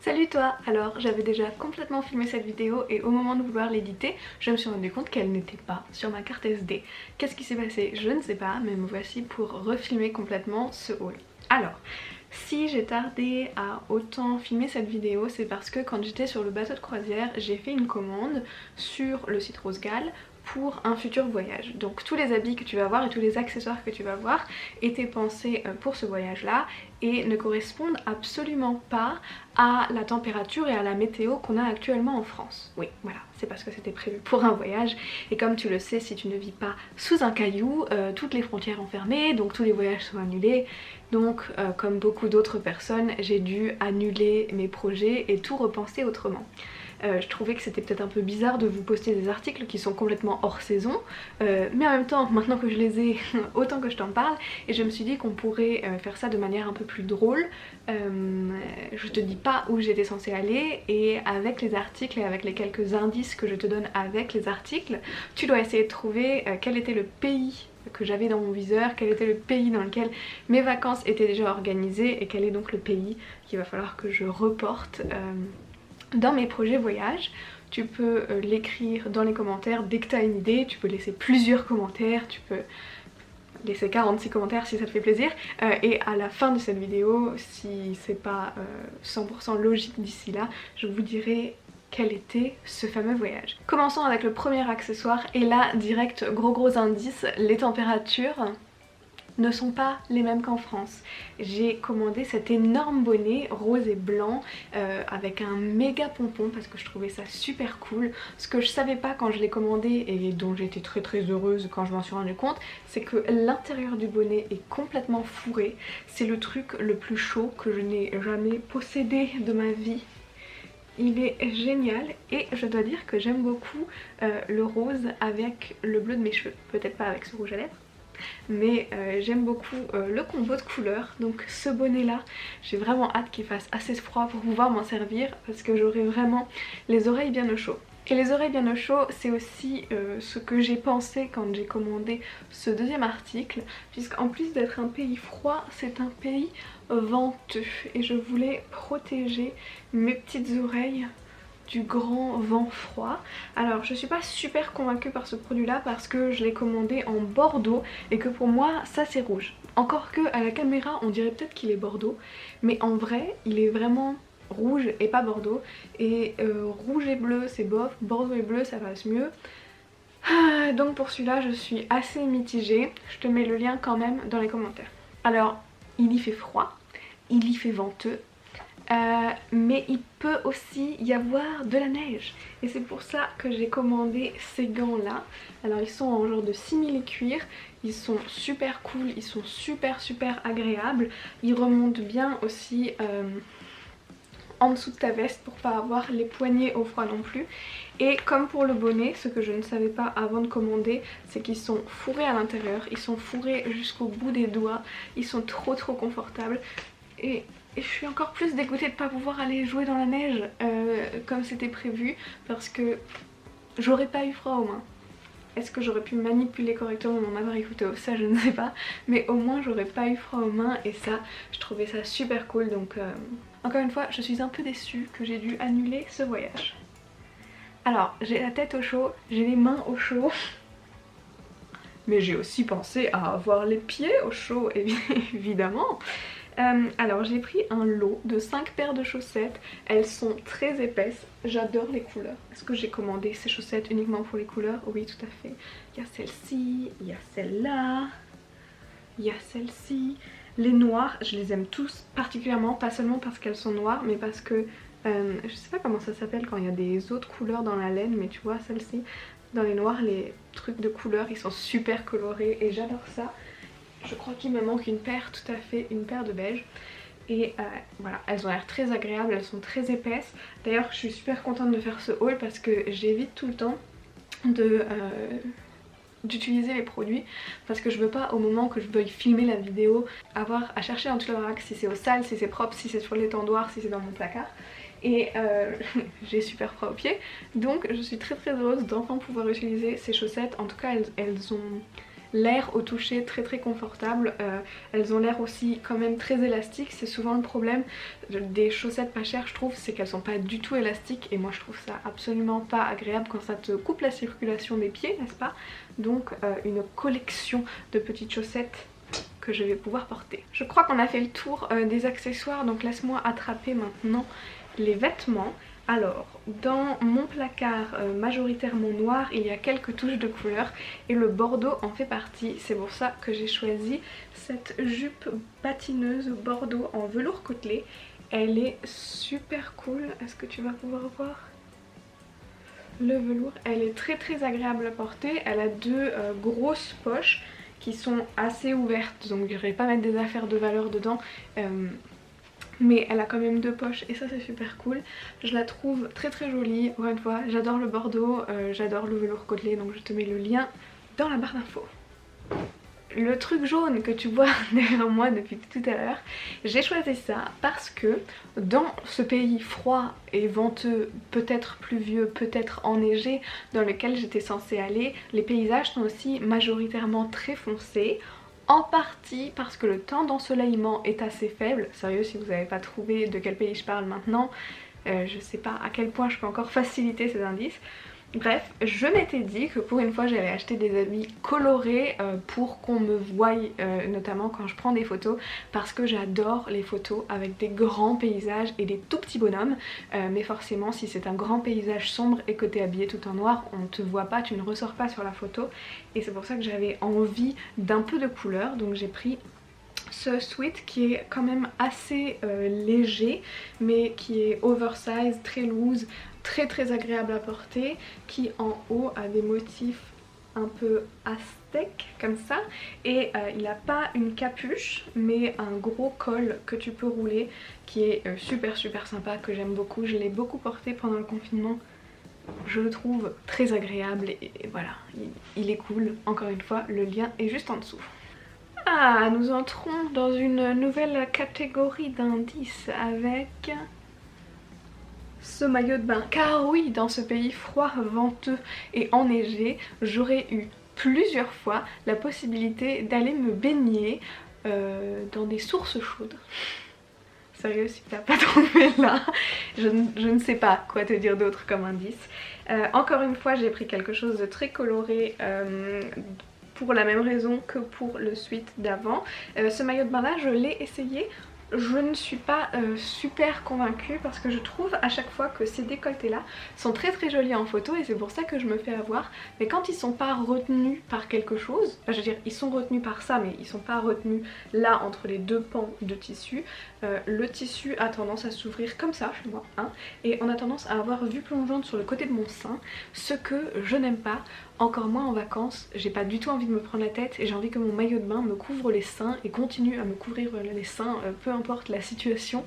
Salut toi! Alors j'avais déjà complètement filmé cette vidéo et au moment de vouloir l'éditer, je me suis rendu compte qu'elle n'était pas sur ma carte SD. Qu'est-ce qui s'est passé? Je ne sais pas, mais me voici pour refilmer complètement ce haul. Alors, si j'ai tardé à autant filmer cette vidéo, c'est parce que quand j'étais sur le bateau de croisière, j'ai fait une commande sur le site Rosegal pour un futur voyage. Donc tous les habits que tu vas voir et tous les accessoires que tu vas voir étaient pensés pour ce voyage là et ne correspondent absolument pas à la température et à la météo qu'on a actuellement en France. Oui, voilà, c'est parce que c'était prévu pour un voyage et comme tu le sais, si tu ne vis pas sous un caillou, toutes les frontières ont fermé, donc tous les voyages sont annulés. Donc comme beaucoup d'autres personnes, j'ai dû annuler mes projets et tout repenser autrement. Je trouvais que c'était peut-être un peu bizarre de vous poster des articles qui sont complètement hors saison, mais en même temps, maintenant que je les ai, autant que je t'en parle, et je me suis dit qu'on pourrait faire ça de manière un peu plus drôle. Je te dis pas où j'étais censée aller, et avec les articles et avec les quelques indices que je te donne avec les articles, tu dois essayer de trouver quel était le pays que j'avais dans mon viseur, quel était le pays dans lequel mes vacances étaient déjà organisées et quel est donc le pays qu'il va falloir que je reporte dans mes projets voyage. Tu peux l'écrire dans les commentaires dès que tu as une idée, tu peux laisser plusieurs commentaires, tu peux laisser 46 commentaires si ça te fait plaisir, et à la fin de cette vidéo, si c'est pas 100% logique d'ici là, je vous dirai quel était ce fameux voyage. Commençons avec le premier accessoire, et là direct gros indice, les températures ne sont pas les mêmes qu'en France. J'ai commandé cet énorme bonnet rose et blanc avec un méga pompon parce que je trouvais ça super cool. Ce que je savais pas quand je l'ai commandé et dont j'étais très heureuse quand je m'en suis rendu compte, c'est que l'intérieur du bonnet est complètement fourré. C'est le truc le plus chaud que je n'ai jamais possédé de ma vie. Il est génial et je dois dire que j'aime beaucoup le rose avec le bleu de mes cheveux. Peut-être pas avec ce rouge à lèvres, mais j'aime beaucoup le combo de couleurs. Donc ce bonnet là, j'ai vraiment hâte qu'il fasse assez froid pour pouvoir m'en servir parce que j'aurai vraiment les oreilles bien au chaud. Et les oreilles bien au chaud, c'est aussi ce que j'ai pensé quand j'ai commandé ce deuxième article, puisqu'en plus d'être un pays froid, c'est un pays venteux et je voulais protéger mes petites oreilles du grand vent froid. Alors je suis pas super convaincue par ce produit là parce que je l'ai commandé en bordeaux et que pour moi ça c'est rouge. Encore que à la caméra on dirait peut-être qu'il est bordeaux, mais en vrai il est vraiment rouge et pas bordeaux, et rouge et bleu c'est bof, bordeaux et bleu ça passe mieux. Donc pour celui-là je suis assez mitigée, je te mets le lien quand même dans les commentaires. Alors il y fait froid, il y fait venteux, mais il peut aussi y avoir de la neige et c'est pour ça que j'ai commandé ces gants là. Alors ils sont en genre de simili-cuir, ils sont super cool, ils sont super agréables, ils remontent bien aussi en dessous de ta veste pour pas avoir les poignets au froid non plus. Et comme pour le bonnet, ce que je ne savais pas avant de commander, c'est qu'ils sont fourrés à l'intérieur, ils sont fourrés jusqu'au bout des doigts, ils sont trop confortables. Et je suis encore plus dégoûtée de ne pas pouvoir aller jouer dans la neige comme c'était prévu parce que j'aurais pas eu froid aux mains. Est-ce que j'aurais pu manipuler correctement mon appareil photo? Ça je ne sais pas, mais au moins j'aurais pas eu froid aux mains et ça, je trouvais ça super cool. Donc encore une fois, je suis un peu déçue que j'ai dû annuler ce voyage. Alors j'ai la tête au chaud, j'ai les mains au chaud, mais j'ai aussi pensé à avoir les pieds au chaud évidemment. Alors j'ai pris un lot de 5 paires de chaussettes, elles sont très épaisses, j'adore les couleurs. Est-ce que j'ai commandé ces chaussettes uniquement pour les couleurs? Oui tout à fait. Il y a celle-ci, il y a celle-là, il y a celle-ci. Les noires, je les aime tous particulièrement, pas seulement parce qu'elles sont noires, mais parce que je sais pas comment ça s'appelle quand il y a des autres couleurs dans la laine, mais tu vois celle-ci, dans les noirs, les trucs de couleurs ils sont super colorés et j'adore ça. Je crois qu'il me manque une paire, tout à fait, une paire de beige. Et voilà, elles ont l'air très agréables, elles sont très épaisses. D'ailleurs je suis super contente de faire ce haul parce que j'évite tout le temps d'utiliser les produits parce que je veux pas, au moment que je veuille filmer la vidéo, avoir à chercher dans toute la baraque si c'est au sale, si c'est propre, si c'est sur l'étendoir, si c'est dans mon placard. Et j'ai super froid aux pieds, donc je suis très heureuse d'enfin pouvoir utiliser ces chaussettes. En tout cas elles ont l'air au toucher très très confortable. Elles ont l'air aussi quand même très élastiques. C'est souvent le problème des chaussettes pas chères, je trouve, c'est qu'elles sont pas du tout élastiques et moi je trouve ça absolument pas agréable quand ça te coupe la circulation des pieds, n'est-ce pas? Donc une collection de petites chaussettes que je vais pouvoir porter. Je crois qu'on a fait le tour des accessoires, donc laisse-moi attraper maintenant les vêtements. Alors, dans mon placard majoritairement noir, il y a quelques touches de couleur et le bordeaux en fait partie. C'est pour ça que j'ai choisi cette jupe patineuse bordeaux en velours côtelé. Elle est super cool, est-ce que tu vas pouvoir voir le velours? Elle est très très agréable à porter, elle a deux grosses poches qui sont assez ouvertes, donc je ne vais pas mettre des affaires de valeur dedans. Mais elle a quand même deux poches et ça c'est super cool. Je la trouve très très jolie, encore une fois j'adore le bordeaux, j'adore le velours côtelé, donc je te mets le lien dans la barre d'infos. Le truc jaune que tu vois derrière moi depuis tout à l'heure, j'ai choisi ça parce que dans ce pays froid et venteux, peut-être pluvieux, peut-être enneigé, dans lequel j'étais censée aller, les paysages sont aussi majoritairement très foncés. En partie parce que le temps d'ensoleillement est assez faible. Sérieux, si vous n'avez pas trouvé de quel pays je parle maintenant, je sais pas à quel point je peux encore faciliter ces indices. Bref, je m'étais dit que pour une fois j'allais acheter des habits colorés pour qu'on me voie, notamment quand je prends des photos, parce que j'adore les photos avec des grands paysages et des tout petits bonhommes, mais forcément si c'est un grand paysage sombre et que tu es habillé tout en noir, on ne te voit pas, tu ne ressors pas sur la photo, et c'est pour ça que j'avais envie d'un peu de couleur, donc j'ai pris ce sweat qui est quand même assez léger mais qui est oversize, très loose, très très agréable à porter, qui en haut a des motifs un peu aztèques comme ça et il n'a pas une capuche mais un gros col que tu peux rouler qui est super super sympa, que j'aime beaucoup. Je l'ai beaucoup porté pendant le confinement, je le trouve très agréable et voilà, il est cool. Encore une fois, le lien est juste en dessous. Ah, nous entrons dans une nouvelle catégorie d'indices avec ce maillot de bain. Car oui, dans ce pays froid, venteux et enneigé, j'aurais eu plusieurs fois la possibilité d'aller me baigner dans des sources chaudes. Sérieux, si t'as pas trouvé là, je ne sais pas quoi te dire d'autre comme indice. Encore une fois, j'ai pris quelque chose de très coloré. Pour la même raison que pour le sweat d'avant. Ce maillot de bain là, je l'ai essayé. Je ne suis pas super convaincue parce que je trouve à chaque fois que ces décolletés là sont très très jolis en photo et c'est pour ça que je me fais avoir. Mais quand ils sont pas retenus par quelque chose, je veux dire ils sont retenus par ça mais ils sont pas retenus là entre les deux pans de tissu, le tissu a tendance à s'ouvrir comme ça chez moi hein, et on a tendance à avoir vue plongeante sur le côté de mon sein, ce que je n'aime pas. Encore moins en vacances, j'ai pas du tout envie de me prendre la tête et j'ai envie que mon maillot de bain me couvre les seins et continue à me couvrir les seins, peu importe la situation.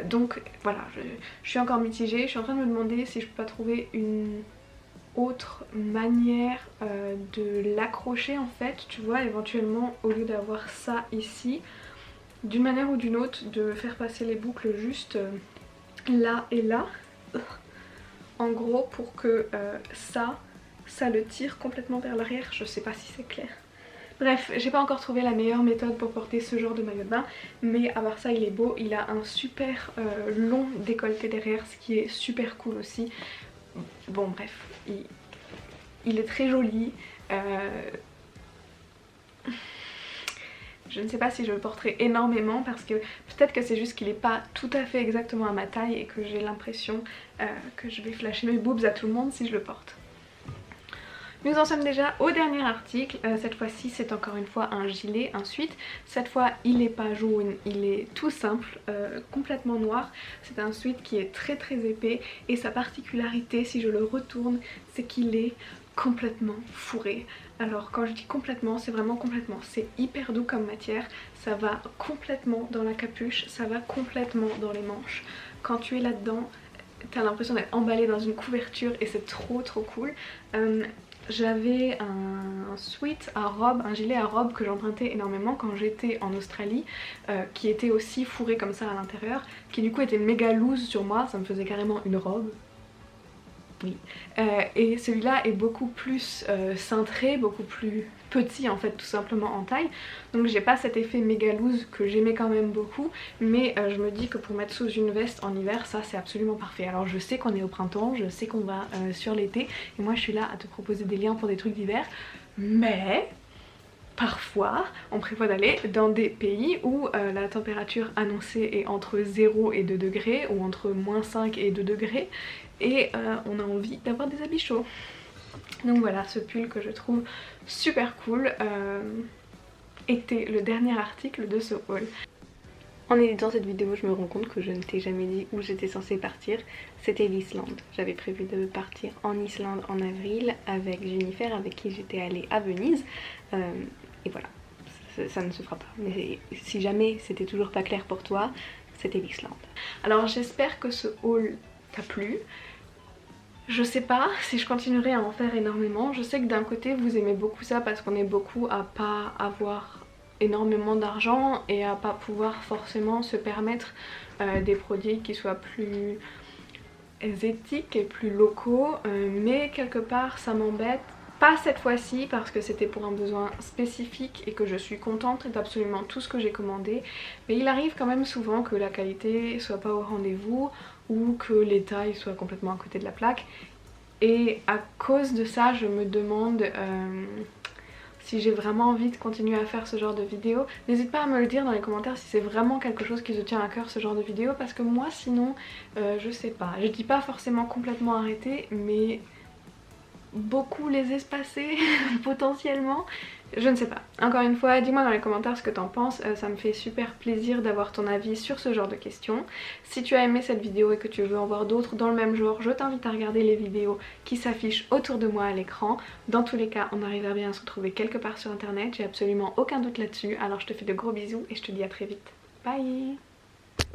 Donc voilà, je suis encore mitigée, je suis en train de me demander si je peux pas trouver une autre manière de l'accrocher en fait, tu vois, éventuellement au lieu d'avoir ça ici, d'une manière ou d'une autre, de faire passer les boucles juste là et là, en gros pour que ça le tire complètement vers l'arrière, je sais pas si c'est clair. Bref, j'ai pas encore trouvé la meilleure méthode pour porter ce genre de maillot de bain, mais à part ça il est beau, il a un super long décolleté derrière, ce qui est super cool aussi. Bon bref, il est très joli. Je ne sais pas si je le porterai énormément parce que peut-être que c'est juste qu'il n'est pas tout à fait exactement à ma taille et que j'ai l'impression que je vais flasher mes boobs à tout le monde si je le porte. Nous en sommes déjà au dernier article, cette fois-ci c'est encore une fois un gilet, un sweat. Cette fois il n'est pas jaune, il est tout simple, complètement noir. C'est un sweat qui est très très épais et sa particularité, si je le retourne, c'est qu'il est complètement fourré. Alors quand je dis complètement, c'est vraiment complètement, c'est hyper doux comme matière, ça va complètement dans la capuche, ça va complètement dans les manches. Quand tu es là-dedans, t'as l'impression d'être emballé dans une couverture et c'est trop trop cool. J'avais un sweat à robe, un gilet à robe que j'empruntais énormément quand j'étais en Australie, qui était aussi fourré comme ça à l'intérieur, qui du coup était méga loose sur moi, ça me faisait carrément une robe. Oui. Et celui-là est beaucoup plus cintré, beaucoup plus petit en fait tout simplement en taille. Donc j'ai pas cet effet méga loose que j'aimais quand même beaucoup. Mais je me dis que pour mettre sous une veste en hiver, ça c'est absolument parfait. Alors je sais qu'on est au printemps, je sais qu'on va sur l'été. Et moi je suis là à te proposer des liens pour des trucs d'hiver. Mais parfois on prévoit d'aller dans des pays où la température annoncée est entre 0 et 2 degrés ou entre -5 et 2 degrés et on a envie d'avoir des habits chauds. Donc voilà, ce pull que je trouve super cool était le dernier article de ce haul. En éditant cette vidéo, je me rends compte que je ne t'ai jamais dit où j'étais censée partir. C'était l'Islande. J'avais prévu de partir en Islande en avril avec Jennifer, avec qui j'étais allée à Venise. Et voilà, ça ne se fera pas. Mais si jamais c'était toujours pas clair pour toi, c'était l'Islande. Alors j'espère que ce haul t'a plu. Je sais pas si je continuerai à en faire énormément. Je sais que d'un côté vous aimez beaucoup ça parce qu'on est beaucoup à pas avoir énormément d'argent et à pas pouvoir forcément se permettre des produits qui soient plus éthiques et plus locaux, mais quelque part ça m'embête. Pas cette fois-ci parce que c'était pour un besoin spécifique et que je suis contente d'absolument tout ce que j'ai commandé, mais il arrive quand même souvent que la qualité soit pas au rendez-vous ou que les tailles soient complètement à côté de la plaque, et à cause de ça je me demande si j'ai vraiment envie de continuer à faire ce genre de vidéo. N'hésite pas à me le dire dans les commentaires si c'est vraiment quelque chose qui te tient à cœur, ce genre de vidéo, parce que moi sinon je sais pas, je dis pas forcément complètement arrêter, mais beaucoup les espacer potentiellement, je ne sais pas. Encore une fois, dis-moi dans les commentaires ce que t'en penses, ça me fait super plaisir d'avoir ton avis sur ce genre de questions. Si tu as aimé cette vidéo et que tu veux en voir d'autres dans le même genre, je t'invite à regarder les vidéos qui s'affichent autour de moi à l'écran. Dans tous les cas, on arrivera bien à se retrouver quelque part sur internet, j'ai absolument aucun doute là-dessus, alors je te fais de gros bisous et je te dis à très vite. Bye!